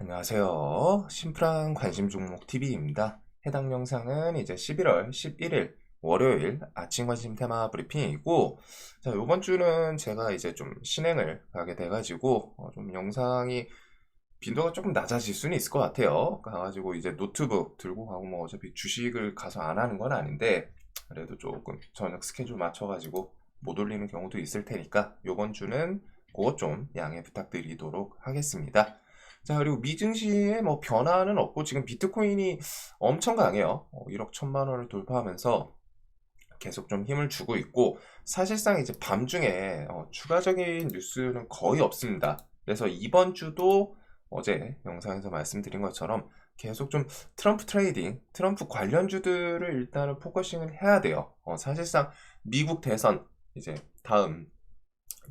안녕하세요. 심플한 관심 종목 TV입니다. 해당 영상은 이제 11월 11일 월요일 아침 관심 테마 브리핑이고, 자, 요번 주는 제가 이제 좀 신행을 가게 돼가지고, 좀 영상이 빈도가 조금 낮아질 수는 있을 것 같아요. 가가지고 이제 노트북 들고 가고 뭐 어차피 주식을 가서 안 하는 건 아닌데, 그래도 조금 저녁 스케줄 맞춰가지고 못 올리는 경우도 있을 테니까, 요번 주는 그것 좀 양해 부탁드리도록 하겠습니다. 자, 그리고 미증시에 뭐 변화는 없고 지금 비트코인이 엄청 강해요. 1억 1천만 원을 돌파하면서 계속 좀 힘을 주고 있고, 사실상 이제 밤중에 추가적인 뉴스는 거의 없습니다. 그래서 이번 주도 어제 영상에서 말씀드린 것처럼 계속 좀 트럼프 트레이딩, 트럼프 관련주들을 일단은 포커싱을 해야 돼요. 사실상 미국 대선 이제 다음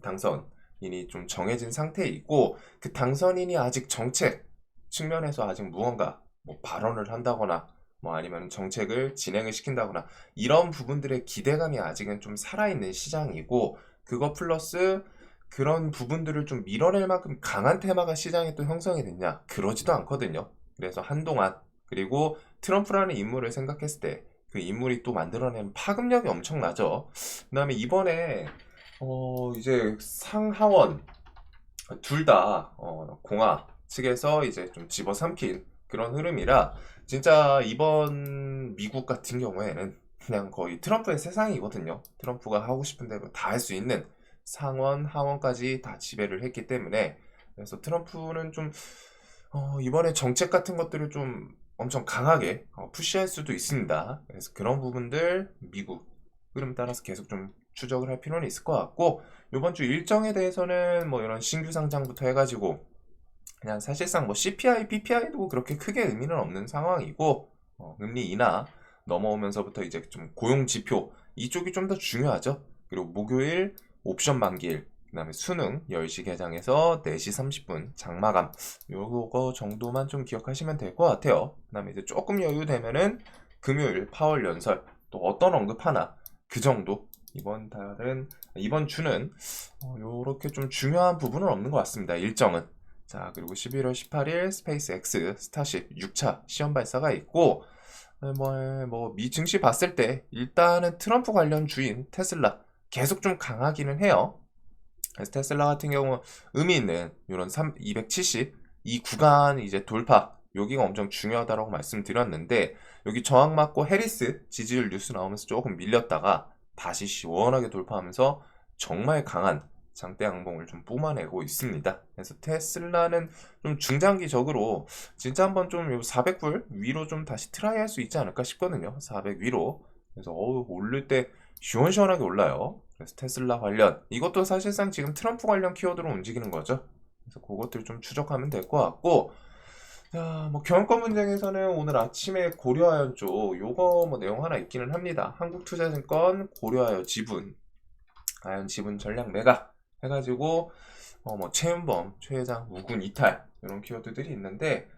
당선인이 좀 정해진 상태이고, 그 당선인이 아직 정책 측면에서 아직 무언가 뭐 발언을 한다거나 뭐 아니면 정책을 진행을 시킨다거나 이런 부분들의 기대감이 아직은 좀 살아있는 시장이고, 그거 플러스 그런 부분들을 좀 밀어낼 만큼 강한 테마가 시장에 또 형성이 됐냐? 그러지도 않거든요. 그래서 한동안, 그리고 트럼프라는 인물을 생각했을 때 그 인물이 또 만들어낸 파급력이 엄청나죠. 그 다음에 이번에 이제 상하원 둘 다 공화 측에서 이제 좀 집어삼킨 그런 흐름이라, 진짜 이번 미국 같은 경우에는 그냥 거의 트럼프의 세상이거든요. 트럼프가 하고 싶은 대로 다 할 수 있는 상원, 하원까지 다 지배를 했기 때문에, 그래서 트럼프는 좀 이번에 정책 같은 것들을 좀 엄청 강하게 푸시할 수도 있습니다. 그래서 그런 부분들 미국 흐름 따라서 계속 좀 추적을 할 필요는 있을 것 같고, 이번 주 일정에 대해서는 뭐 이런 신규 상장부터 해가지고 그냥 사실상 뭐 CPI, PPI도 그렇게 크게 의미는 없는 상황이고, 금리 인하 넘어오면서부터 이제 좀 고용 지표 이쪽이 좀 더 중요하죠. 그리고 목요일 옵션 만기일, 그다음에 수능 10시 개장해서 4시 30분 장마감, 요거 정도만 좀 기억하시면 될 것 같아요. 그다음에 이제 조금 여유 되면은 금요일 파월 연설 또 어떤 언급하나, 그 정도. 이번 주는 요렇게 좀 중요한 부분은 없는 것 같습니다. 일정은. 자, 그리고 11월 18일 스페이스 X 스타쉽 6차 시험 발사가 있고, 미 증시 봤을 때 일단은 트럼프 관련 주인 테슬라 계속 좀 강하기는 해요. 그래서 테슬라 같은 경우 의미 있는 이런 270 이 구간 이제 돌파, 여기가 엄청 중요하다라고 말씀드렸는데, 여기 저항 맞고 해리스 지지율 뉴스 나오면서 조금 밀렸다가 다시 시원하게 돌파하면서 정말 강한 장대 양봉을 좀 뿜어내고 있습니다. 그래서 테슬라는 좀 중장기적으로 진짜 한번 좀 400불 위로 좀 다시 트라이 할 수 있지 않을까 싶거든요. 400 위로. 그래서 오를 때 시원시원하게 올라요. 그래서 테슬라 관련 이것도 사실상 지금 트럼프 관련 키워드로 움직이는 거죠. 그래서 그것들 좀 추적하면 될 것 같고, 자, 뭐 경영권 분쟁에서는 오늘 아침에 고려아연 쪽 요거 뭐 내용 하나 있기는 합니다. 한국투자증권 고려아연 지분, 아연 지분 전략 매각 해가지고 뭐 최윤범 최 회장 무군 이탈 이런 키워드들이 있는데,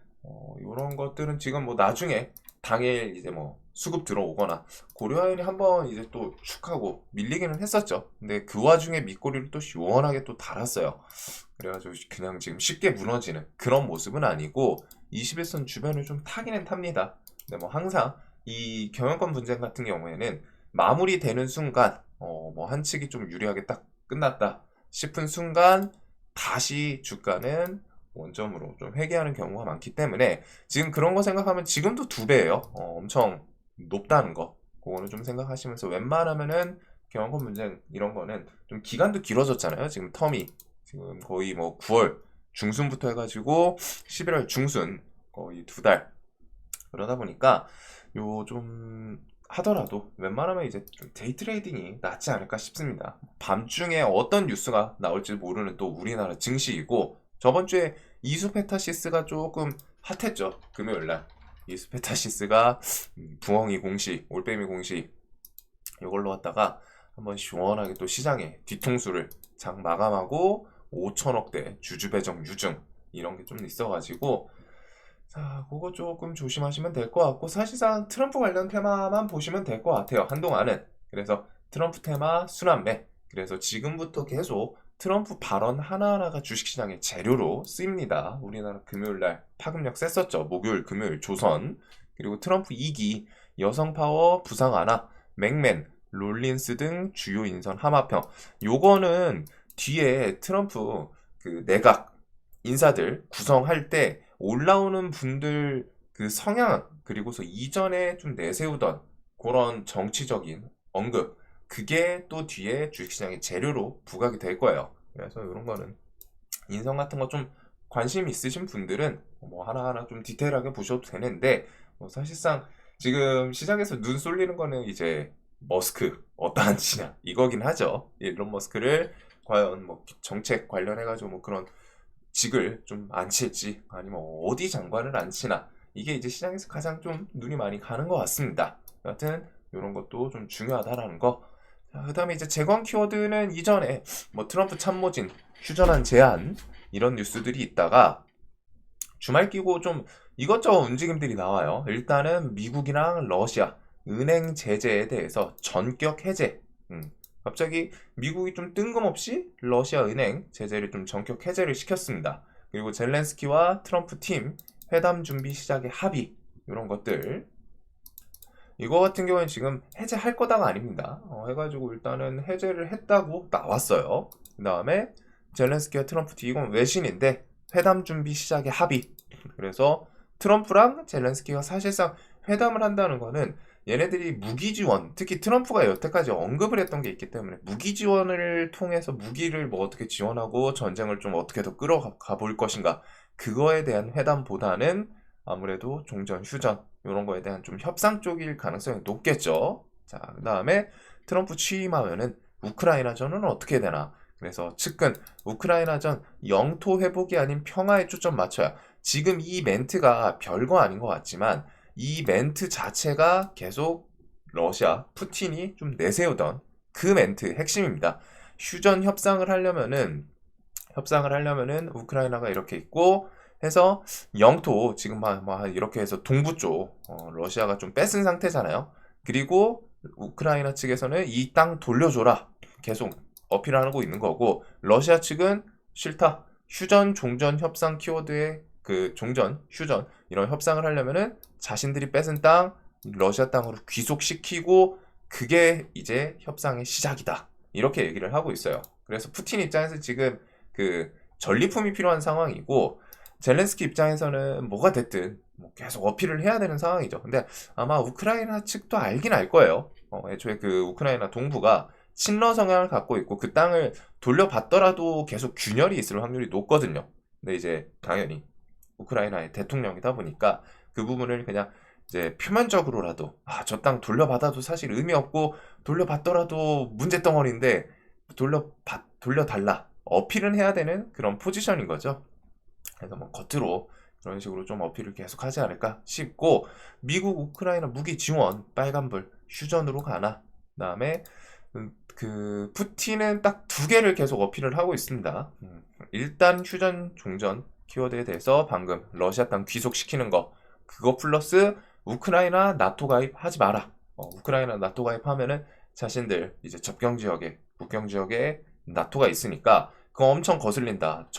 이런 것들은 지금 뭐 나중에 당일 이제 뭐 수급 들어오거나 고려아연이 한번 이제 또 축하고 밀리기는 했었죠. 근데 그 와중에 밑꼬리를 또 시원하게 또 달았어요. 그래가지고 그냥 지금 쉽게 무너지는 그런 모습은 아니고 21선 주변을 좀 타기는 탑니다. 근데 뭐 항상 이 경영권 분쟁 같은 경우에는 마무리되는 순간 뭐 한 측이 좀 유리하게 딱 끝났다 싶은 순간 다시 주가는 원점으로 좀 회귀하는 경우가 많기 때문에, 지금 그런 거 생각하면 지금도 2배예요. 엄청 높다는 거. 그거는 좀 생각하시면서, 웬만하면은 경영권 분쟁 이런 거는 좀 기간도 길어졌잖아요. 지금 텀이 지금 거의 뭐 9월 중순부터 해가지고 11월 중순 거의 2달. 그러다 보니까 요 좀 하더라도 웬만하면 이제 좀 데이 트레이딩이 낫지 않을까 싶습니다. 밤중에 어떤 뉴스가 나올지 모르는 또 우리나라 증시이고, 저번 주에 이수페타시스가 조금 핫했죠. 금요일 날 이수페타시스가 부엉이 공시, 올빼미 공시 이걸로 왔다가 한번 시원하게 또 시장에 뒤통수를 장 마감하고 5천억대 주주 배정 유증 이런 게 좀 있어가지고, 자, 그거 조금 조심하시면 될 것 같고, 사실상 트럼프 관련 테마만 보시면 될 것 같아요. 한동안은. 그래서 트럼프 테마 순환매. 그래서 지금부터 계속 트럼프 발언 하나하나가 주식시장의 재료로 쓰입니다. 우리나라 금요일날 파급력 셌었죠. 목요일, 금요일, 조선. 그리고 트럼프 2기, 여성 파워 부상 하나, 맥맨, 롤린스 등 주요 인선 하마평. 요거는 뒤에 트럼프 그 내각 인사들 구성할 때 올라오는 분들 그 성향, 그리고서 이전에 좀 내세우던 그런 정치적인 언급, 그게 또 뒤에 주식시장의 재료로 부각이 될 거예요. 그래서 이런 거는 인성 같은 거 좀 관심 있으신 분들은 뭐 하나하나 좀 디테일하게 보셔도 되는데, 뭐 사실상 지금 시장에서 눈 쏠리는 거는 이제 머스크 어떠한 지냐 이거긴 하죠. 일론 머스크를 과연 뭐 정책 관련해가지고 뭐 그런 직을 좀 안칠지 아니면 어디 장관을 안치나, 이게 이제 시장에서 가장 좀 눈이 많이 가는 것 같습니다. 여하튼 이런 것도 좀 중요하다라는 거. 그 다음에 이제 재건 키워드는 이전에 뭐 트럼프 참모진 휴전한 제안 이런 뉴스들이 있다가 주말 끼고 좀 이것저것 움직임들이 나와요. 일단은 미국이랑 러시아 은행 제재에 대해서 전격 해제. 갑자기 미국이 좀 뜬금없이 러시아 은행 제재를 좀 전격 해제를 시켰습니다. 그리고 젤렌스키와 트럼프 팀 회담 준비 시작의 합의, 이런 것들. 이거 같은 경우는 지금 해제할 거다가 아닙니다. 해가지고 일단은 해제를 했다고 나왔어요. 그 다음에 젤렌스키와 트럼프 팀, 이건 외신인데 회담 준비 시작의 합의. 그래서 트럼프랑 젤렌스키가 사실상 회담을 한다는 거는 얘네들이 무기 지원, 특히 트럼프가 여태까지 언급을 했던 게 있기 때문에 무기 지원을 통해서 무기를 뭐 어떻게 지원하고 전쟁을 좀 어떻게 더 끌어가 볼 것인가, 그거에 대한 회담보다는 아무래도 종전, 휴전 이런 거에 대한 좀 협상 쪽일 가능성이 높겠죠. 자, 그 다음에 트럼프 취임하면은 우크라이나전은 어떻게 되나. 그래서 측근 우크라이나전 영토 회복이 아닌 평화에 초점 맞춰야. 지금 이 멘트가 별거 아닌 것 같지만 이 멘트 자체가 계속 러시아 푸틴이 좀 내세우던 그 멘트 핵심입니다. 휴전 협상을 하려면은 우크라이나가 이렇게 있고 해서 영토 지금 막 이렇게 해서 동부 쪽 러시아가 좀 뺏은 상태잖아요. 그리고 우크라이나 측에서는 이 땅 돌려줘라 계속 어필하고 있는 거고, 러시아 측은 싫다. 휴전 종전 협상 키워드의 그 종전 휴전 이런 협상을 하려면은 자신들이 뺏은 땅 러시아 땅으로 귀속시키고 그게 이제 협상의 시작이다, 이렇게 얘기를 하고 있어요. 그래서 푸틴 입장에서 지금 그 전리품이 필요한 상황이고, 젤렌스키 입장에서는 뭐가 됐든 뭐 계속 어필을 해야 되는 상황이죠. 근데 아마 우크라이나 측도 알긴 알 거예요. 애초에 그 우크라이나 동부가 친러 성향을 갖고 있고 그 땅을 돌려받더라도 계속 균열이 있을 확률이 높거든요. 근데 이제 당연히 우크라이나의 대통령이다 보니까 그 부분을 그냥 이제 표면적으로라도 저 땅 돌려받아도 사실 의미 없고 돌려받더라도 문제덩어리인데 돌려달라 어필은 해야 되는 그런 포지션인 거죠. 그래서 뭐 겉으로 그런 식으로 좀 어필을 계속 하지 않을까 싶고, 미국 우크라이나 무기 지원 빨간불 휴전으로 가나. 그다음에 그 푸틴은 딱 두 개를 계속 어필을 하고 있습니다. 일단 휴전 종전 키워드에 대해서 방금 러시아 땅 귀속시키는 거, 그거 플러스 우크라이나 나토 가입하지 마라. 우크라이나 나토 가입하면은 자신들 이제 접경 지역에 국경 지역에 나토가 있으니까 그거 엄청 거슬린다.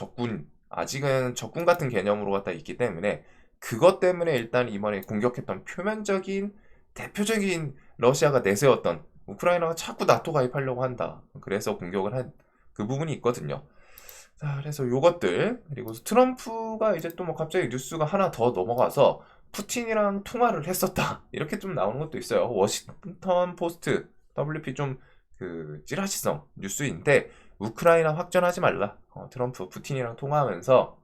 아직은 적군 같은 개념으로 갖다 있기 때문에 그것 때문에 일단 이번에 공격했던 표면적인 대표적인 러시아가 내세웠던 우크라이나가 자꾸 나토 가입하려고 한다. 그래서 공격을 한 그 부분이 있거든요. 자, 그래서 요것들, 그리고 트럼프가 이제 또 뭐 갑자기 뉴스가 하나 더 넘어가서 푸틴이랑 통화를 했었다, 이렇게 좀 나오는 것도 있어요. 워싱턴 포스트 WP 좀 그 찌라시성 뉴스인데, 우크라이나 확전하지 말라. 트럼프 푸틴이랑 통화하면서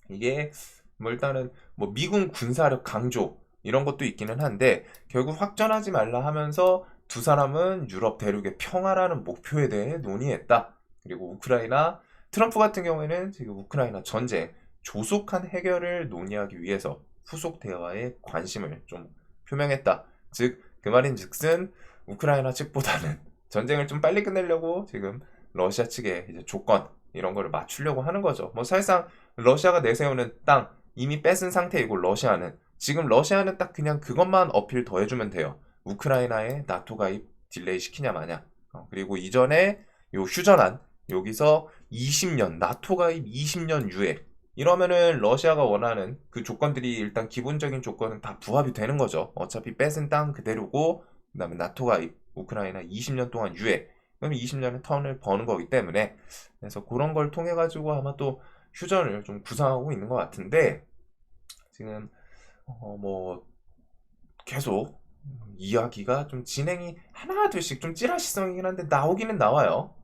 이게 뭐 일단은 뭐 미군 군사력 강조 이런 것도 있기는 한데, 결국 확전하지 말라 하면서 두 사람은 유럽 대륙의 평화라는 목표에 대해 논의했다. 그리고 트럼프 같은 경우에는 지금 우크라이나 전쟁 조속한 해결을 논의하기 위해서 후속 대화에 관심을 좀 표명했다. 즉, 그 말인즉슨 우크라이나 측보다는 전쟁을 좀 빨리 끝내려고 지금 러시아 측의 이제 조건 이런 거를 맞추려고 하는 거죠. 뭐 사실상 러시아가 내세우는 땅 이미 뺏은 상태이고, 러시아는 딱 그냥 그것만 어필 더 해주면 돼요. 우크라이나의 나토 가입 딜레이 시키냐 마냐. 그리고 이전에 요 휴전안 여기서 20년, 나토 가입 20년 유예. 이러면은 러시아가 원하는 그 조건들이 일단 기본적인 조건은 다 부합이 되는 거죠. 어차피 뺏은 땅 그대로고, 그 다음에 나토 가입, 우크라이나 20년 동안 유예. 그러면 20년의 턴을 버는 거기 때문에, 그래서 그런 걸 통해 가지고 아마 또 휴전을 좀 구상하고 있는 것 같은데, 지금 뭐 계속 이야기가 좀 진행이 하나 둘씩 좀 찌라시성이긴 한데 나오기는 나와요.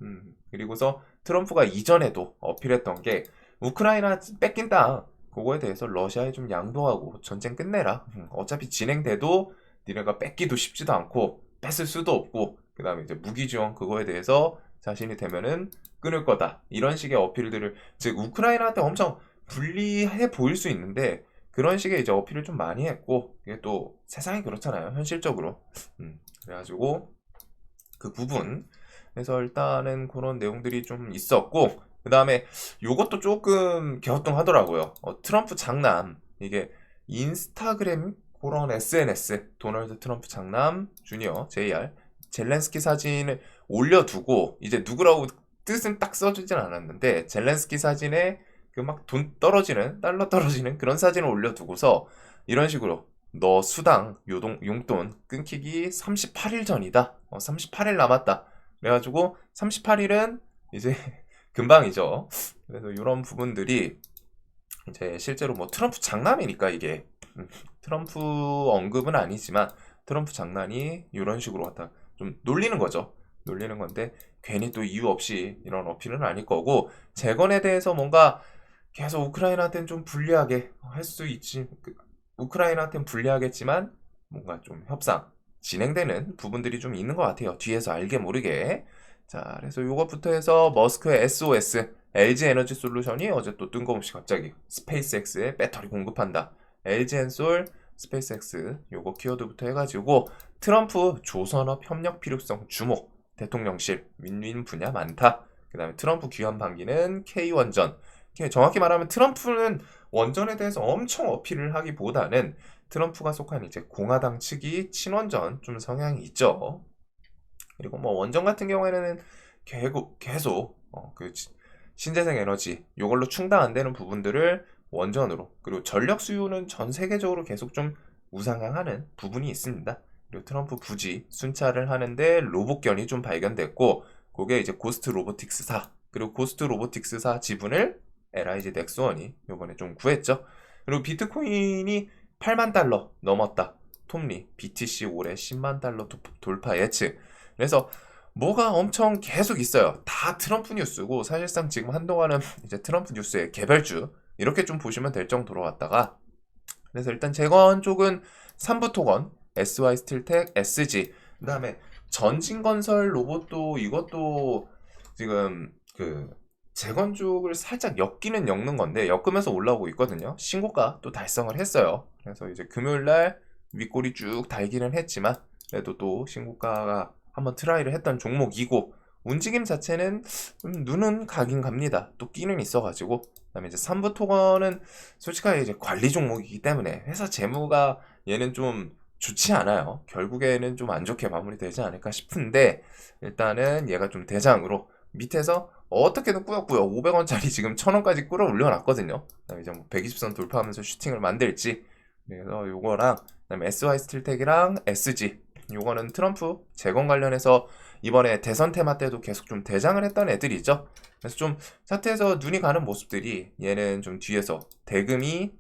그리고서 트럼프가 이전에도 어필했던 게 우크라이나 뺏긴 땅 그거에 대해서 러시아에 좀 양보하고 전쟁 끝내라. 어차피 진행돼도 니네가 뺏기도 쉽지도 않고 뺏을 수도 없고, 그 다음에 이제 무기 지원 그거에 대해서 자신이 되면은 끊을 거다, 이런 식의 어필들을, 즉 우크라이나한테 엄청 불리해 보일 수 있는데 그런 식의 이제 어필을 좀 많이 했고, 이게 또 세상이 그렇잖아요, 현실적으로. 그래가지고 그 부분, 그래서 일단은 그런 내용들이 좀 있었고, 그 다음에 요것도 조금 갸우뚱하더라고요. 트럼프 장남, 이게 인스타그램 그런 SNS, 도널드 트럼프 장남 주니어 JR 젤렌스키 사진을 올려두고, 이제 누구라고 뜻은 딱 써주진 않았는데 젤렌스키 사진에 그 막 돈 떨어지는, 달러 떨어지는 그런 사진을 올려두고서 이런 식으로 너 수당 용돈 끊기기 38일 전이다. 38일 남았다. 그래가지고 38일은 이제 금방이죠. 그래서 이런 부분들이 이제 실제로 뭐 트럼프 장남이니까 이게 트럼프 언급은 아니지만 트럼프 장난이 이런 식으로 갖다 좀 놀리는 거죠. 놀리는 건데 괜히 또 이유 없이 이런 어필은 아닐 거고, 재건에 대해서 뭔가 계속 우크라이나한테는 좀 불리하게 할 수 있지. 우크라이나한테는 불리하겠지만 뭔가 좀 협상 진행되는 부분들이 좀 있는 것 같아요. 뒤에서 알게 모르게. 자, 그래서 이것부터 해서 머스크의 SOS, LG 에너지 솔루션이 어제 또 뜬금없이 갑자기 스페이스X에 배터리 공급한다. LG 엔솔, 스페이스X 요거 키워드부터 해가지고 트럼프 조선업 협력 필요성 주목, 대통령실 윈윈 분야 많다. 그 다음에 트럼프 귀환 반기는 K원전. 정확히 말하면 트럼프는 원전에 대해서 엄청 어필을 하기보다는 트럼프가 속한 이제 공화당 측이 친원전 좀 성향이 있죠. 그리고 뭐 원전 같은 경우에는 계속 그 신재생 에너지 요걸로 충당 안 되는 부분들을 원전으로, 그리고 전력 수요는 전 세계적으로 계속 좀 우상향하는 부분이 있습니다. 그리고 트럼프 부지 순찰을 하는데 로봇견이 좀 발견됐고, 그게 이제 고스트 로보틱스사, 그리고 고스트 로보틱스사 지분을 LIG 넥스원이 요번에 좀 구했죠. 그리고 비트코인이 8만 달러 넘었다. 톰리 BTC 올해 10만 달러 돌파 예측. 그래서 뭐가 엄청 계속 있어요. 다 트럼프 뉴스고, 사실상 지금 한동안은 이제 트럼프 뉴스의 개별주 이렇게 좀 보시면 될 정도로 왔다가, 그래서 일단 재건 쪽은 삼부토건, SY 스틸텍, SG, 그 다음에 전진건설 로봇도 이것도 지금 그 재건 쪽을 살짝 엮기는 엮는 건데 엮으면서 올라오고 있거든요. 신고가 또 달성을 했어요. 그래서 이제 금요일날 윗골이 쭉 달기는 했지만 그래도 또 신고가가 한번 트라이를 했던 종목이고, 움직임 자체는 눈은 가긴 갑니다. 또 끼는 있어가지고. 그다음에 이제 삼부토건은 솔직하게 이제 관리 종목이기 때문에 회사 재무가 얘는 좀 좋지 않아요. 결국에는 좀 안 좋게 마무리되지 않을까 싶은데, 일단은 얘가 좀 대장으로 밑에서 어떻게든 꾸역꾸역 500원짜리 지금 1000원까지 끌어올려 놨거든요. 그다음에 이제 뭐 120선 돌파하면서 슈팅을 만들지. 그래서 요거랑 그다음에 SY 스틸텍이랑 SG, 요거는 트럼프 재건 관련해서 이번에 대선 테마 때도 계속 좀 대장을 했던 애들이죠. 그래서 좀 차트에서 눈이 가는 모습들이 얘는 좀 뒤에서 대금이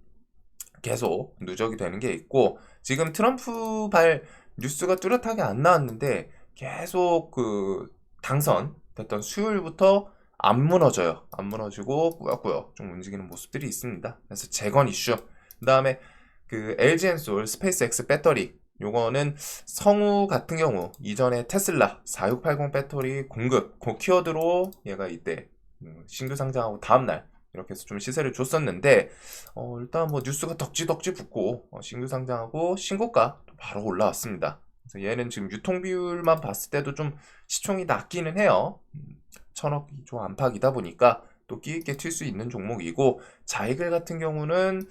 계속 누적이 되는 게 있고, 지금 트럼프 발 뉴스가 뚜렷하게 안 나왔는데 계속 그 당선 됐던 수요일부터 안 무너져요. 안 무너지고 꾸역꾸역 좀 움직이는 모습들이 있습니다. 그래서 재건 이슈. 그 다음에 그 LG엔솔 스페이스X 배터리, 요거는 성우 같은 경우 이전에 테슬라 4680 배터리 공급 그 키워드로 얘가 이때 신규 상장하고 다음날 이렇게 해서 좀 시세를 줬었는데, 일단 뭐 뉴스가 덕지덕지 붙고 신규 상장하고 신고가 바로 올라왔습니다. 그래서 얘는 지금 유통 비율만 봤을 때도 좀 시총이 낮기는 해요. 1000억 조 안팎이다 보니까 또 끼 있게 튈 수 있는 종목이고, 자이글 같은 경우는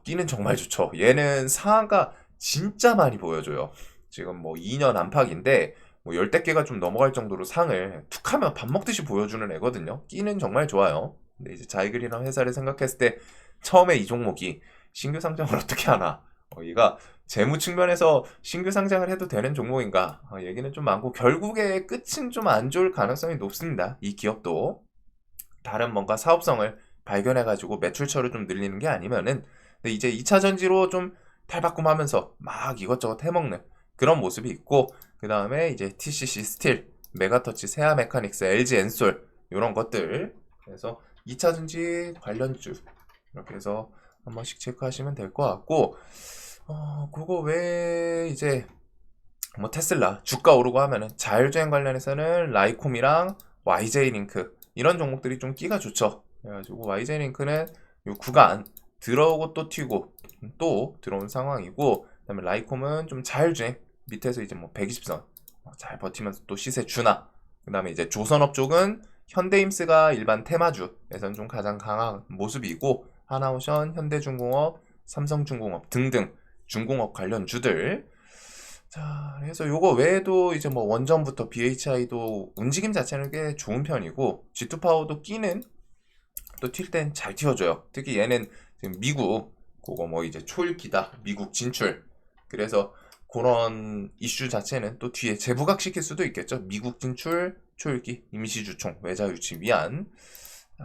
끼는 정말 좋죠. 얘는 상한가 진짜 많이 보여줘요. 지금 뭐 2년 안팎인데 뭐 열댓 개가 좀 넘어갈 정도로 상을 툭 하면 밥 먹듯이 보여주는 애거든요. 끼는 정말 좋아요. 근데 이제 자이글이랑 회사를 생각했을 때 처음에 이 종목이 신규 상장을 어떻게 하나, 얘가 재무 측면에서 신규 상장을 해도 되는 종목인가, 얘기는 좀 많고 결국에 끝은 좀 안 좋을 가능성이 높습니다. 이 기업도 다른 뭔가 사업성을 발견해가지고 매출처를 좀 늘리는 게 아니면은, 근데 이제 2차 전지로 좀 탈바꿈하면서 막 이것저것 해먹는 그런 모습이 있고, 그 다음에 이제 TCC 스틸, 메가터치, 세아 메카닉스, LG 엔솔 이런 것들. 그래서 2차 전지 관련주 이렇게 해서 한 번씩 체크하시면 될 것 같고, 그거 외에 이제 뭐 테슬라 주가 오르고 하면은 자율주행 관련해서는 라이콤이랑 YJ링크 이런 종목들이 좀 끼가 좋죠. 그래가지고 YJ링크는 요 구간 들어오고 또 튀고 또 들어온 상황이고, 그다음에 라이콤은 좀 자율주행 밑에서 이제 뭐 120선 잘 버티면서 또 시세 주나, 그다음에 이제 조선업 쪽은 현대임스가 일반 테마주에서는 좀 가장 강한 모습이고, 하나오션, 현대중공업, 삼성중공업 등등 중공업 관련주들. 자, 그래서 요거 외에도 이제 뭐 원전부터 BHI도 움직임 자체는 꽤 좋은 편이고, G2파워도 끼는 또 튈 땐 잘 튀어줘요. 특히 얘는 지금 미국 그거 뭐 이제 초읽기다, 미국 진출. 그래서 그런 이슈 자체는 또 뒤에 재부각 시킬 수도 있겠죠. 미국 진출, 초읽기, 임시주총, 외자 유치 위한.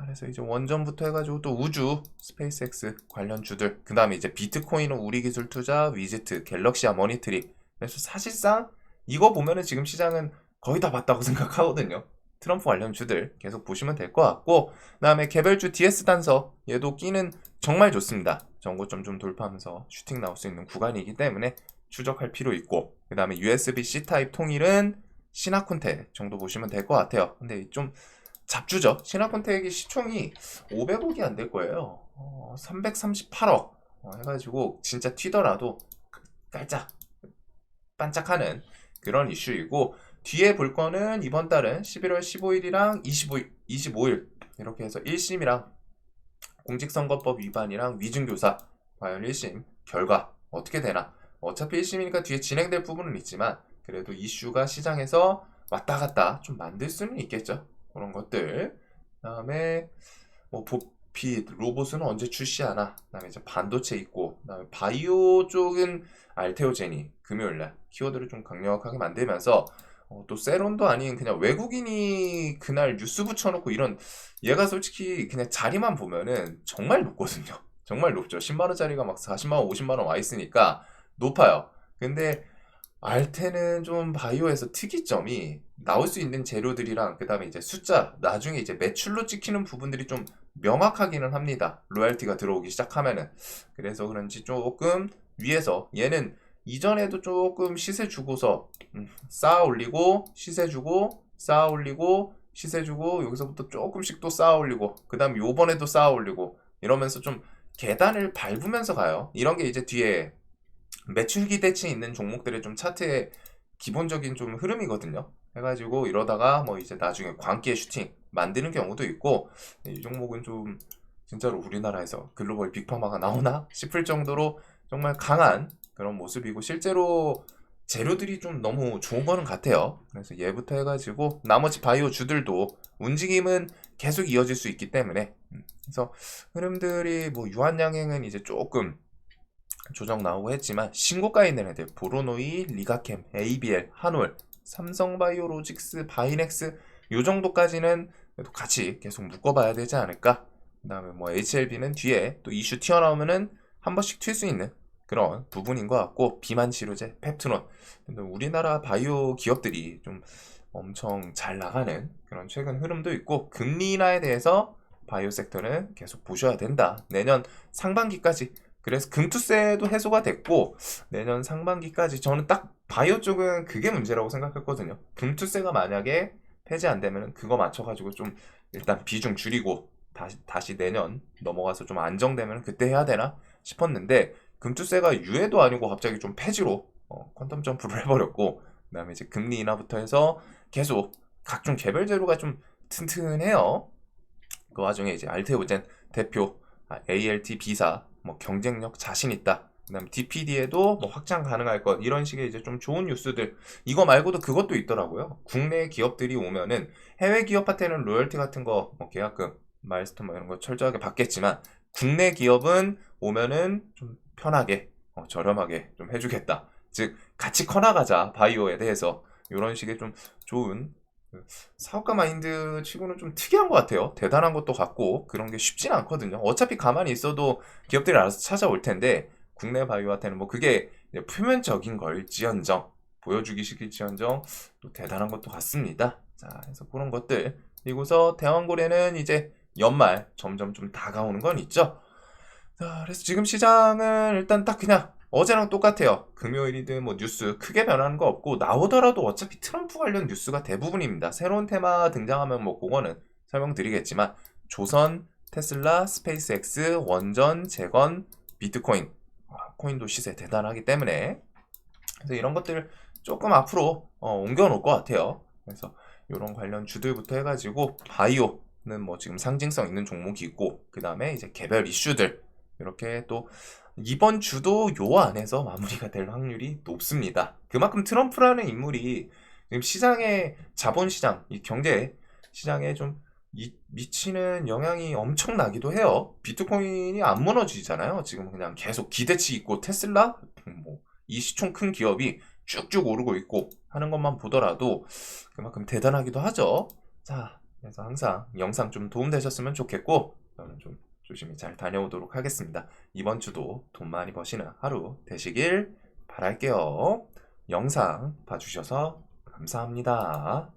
그래서 이제 원전부터 해가지고 또 우주, 스페이스X 관련주들, 그 다음에 이제 비트코인은 우리기술 투자, 위즈트, 갤럭시아 머니트리. 그래서 사실상 이거 보면은 지금 시장은 거의 다 봤다고 생각하거든요. 트럼프 관련주들 계속 보시면 될 것 같고, 그 다음에 개별주 DS 단서 얘도 끼는 정말 좋습니다. 전고점 좀 돌파하면서 슈팅 나올 수 있는 구간이기 때문에 추적할 필요 있고, 그 다음에 USB-C 타입 통일은 시나콘텍 정도 보시면 될 것 같아요. 근데 좀 잡주죠. 시나콘텍이 시총이 500억이 안 될 거예요. 338억 해가지고 진짜 튀더라도 깔짝 반짝하는 그런 이슈이고, 뒤에 볼 거는 이번 달은 11월 15일이랑 25일 이렇게 해서 1심이랑 공직선거법 위반이랑 위증교사 과연 1심 결과 어떻게 되나. 어차피 1심이니까 뒤에 진행될 부분은 있지만 그래도 이슈가 시장에서 왔다 갔다 좀 만들 수는 있겠죠. 그런 것들. 그다음에 뭐 보핏 로봇은 언제 출시하나. 그다음에 이제 반도체 있고, 그다음에 바이오 쪽은 알테오제니 금요일날 키워드를 좀 강력하게 만들면서, 또 세론도 아닌 그냥 외국인이 그날 뉴스 붙여놓고 이런, 얘가 솔직히 그냥 자리만 보면은 정말 높거든요. 정말 높죠. 10만원짜리가 막 40만원, 50만원 와 있으니까 높아요. 근데 알테는 좀 바이오에서 특이점이 나올 수 있는 재료들이랑 그 다음에 이제 숫자, 나중에 이제 매출로 찍히는 부분들이 좀 명확하기는 합니다. 로얄티가 들어오기 시작하면은. 그래서 그런지 조금 위에서 얘는 이전에도 조금 시세 주고서 쌓아 올리고 시세 주고 쌓아 올리고 시세 주고 여기서부터 조금씩 또 쌓아 올리고 그 다음 요번에도 쌓아 올리고 이러면서 좀 계단을 밟으면서 가요. 이런 게 이제 뒤에 매출 기대치 있는 종목들의 좀 차트의 기본적인 좀 흐름이거든요. 해가지고 이러다가 뭐 이제 나중에 광기에 슈팅 만드는 경우도 있고, 이 종목은 좀 진짜로 우리나라에서 글로벌 빅파마가 나오나 싶을 정도로 정말 강한 그런 모습이고, 실제로 재료들이 좀 너무 좋은 거는 같아요. 그래서 얘부터 해가지고 나머지 바이오 주들도 움직임은 계속 이어질 수 있기 때문에, 그래서 흐름들이 뭐 유한양행은 이제 조금 조정 나오고 했지만 신고가에 있는 애들 보로노이, 리가캠, ABL, 한올, 삼성바이오로직스, 바이넥스 요 정도까지는 그래도 같이 계속 묶어봐야 되지 않을까. 그 다음에 뭐 HLB는 뒤에 또 이슈 튀어나오면은 한 번씩 튈 수 있는 그런 부분인 것 같고, 비만 치료제, 펩트논. 근데 우리나라 바이오 기업들이 좀 엄청 잘 나가는 그런 최근 흐름도 있고, 금리 인하에 대해서 바이오 섹터는 계속 보셔야 된다. 내년 상반기까지. 그래서 금투세도 해소가 됐고 내년 상반기까지 저는 딱 바이오 쪽은 그게 문제라고 생각했거든요. 금투세가 만약에 폐지 안 되면 그거 맞춰가지고 좀 일단 비중 줄이고 다시 내년 넘어가서 좀 안정되면 그때 해야 되나 싶었는데, 금투세가 유예도 아니고 갑자기 좀 폐지로 퀀텀 점프를 해버렸고, 그 다음에 이제 금리 인하부터 해서 계속 각종 개별 재료가 좀 튼튼해요. 그 와중에 이제 알테오젠 대표 ALT B사 뭐 경쟁력 자신 있다 그다음에 DPD에도 뭐 확장 가능할 것 이런 식의 이제 좀 좋은 뉴스들 이거 말고도 그것도 있더라고요. 국내 기업들이 오면은 해외 기업한테는 로열티 같은 거 뭐 계약금, 마일스톤 뭐 이런 거 철저하게 받겠지만 국내 기업은 오면은 좀 편하게 저렴하게 좀 해주겠다. 즉 같이 커나가자 바이오에 대해서 이런 식의 좀 좋은 그 사업가 마인드 치고는 좀 특이한 것 같아요. 대단한 것도 같고 그런 게 쉽진 않거든요. 어차피 가만히 있어도 기업들이 알아서 찾아올 텐데 국내 바이오한테는 뭐 그게 표면적인 걸지언정 보여주기 식일지언정 또 대단한 것도 같습니다. 자, 그래서 그런 것들 그리고서 대왕고래는 이제 연말 점점 좀 다가오는 건 있죠. 자, 그래서 지금 시장은 일단 딱 그냥 어제랑 똑같아요. 금요일이든 뭐 뉴스 크게 변하는 거 없고 나오더라도 어차피 트럼프 관련 뉴스가 대부분입니다. 새로운 테마 등장하면 뭐 그거는 설명드리겠지만 조선, 테슬라, 스페이스X, 원전, 재건, 비트코인 코인도 시세 대단하기 때문에 그래서 이런 것들 조금 앞으로 옮겨 놓을 것 같아요. 그래서 이런 관련 주들부터 해가지고 바이오는 뭐 지금 상징성 있는 종목이 있고 그 다음에 이제 개별 이슈들 이렇게 또 이번 주도 요 안에서 마무리가 될 확률이 높습니다. 그만큼 트럼프라는 인물이 지금 시장의 자본시장, 이 경제 시장에 좀 미치는 영향이 엄청나기도 해요. 비트코인이 안 무너지잖아요. 지금 그냥 계속 기대치 있고 테슬라 뭐 이 시총 큰 기업이 쭉쭉 오르고 있고 하는 것만 보더라도 그만큼 대단하기도 하죠. 자, 그래서 항상 영상 좀 도움되셨으면 좋겠고 저는 좀 조심히 잘 다녀오도록 하겠습니다. 이번 주도 돈 많이 버시는 하루 되시길 바랄게요. 영상 봐주셔서 감사합니다.